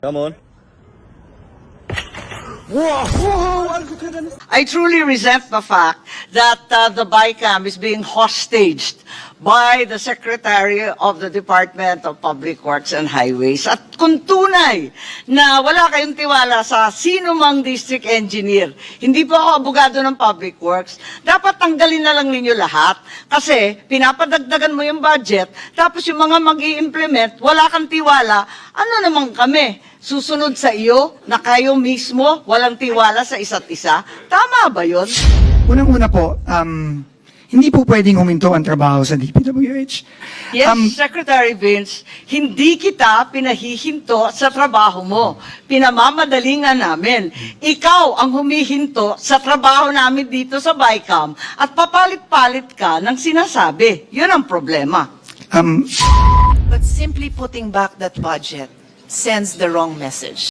Come on. I truly resent the fact that the BICAM is being hostaged by the Secretary of the Department of Public Works and Highways. At kung tunay na wala kayong tiwala sa sino mang district engineer, hindi po ako abogado ng Public Works, dapat tanggalin na lang ninyo lahat kasi pinapadagdagan mo yung budget, tapos yung mga mag-i-implement, wala kang tiwala, ano naman kami? Susunod sa iyo na kayo mismo walang tiwala sa isa't isa? Tama ba yun? Unang-una po, hindi po pwedeng huminto ang trabaho sa DPWH. Yes, Secretary Vince, hindi kita pinahihinto sa trabaho mo. Pinamamadali nga namin. Ikaw ang humihinto sa trabaho namin dito sa BICAM at papalit-palit ka ng sinasabi. Yun ang problema. But simply putting back that budget sends the wrong message.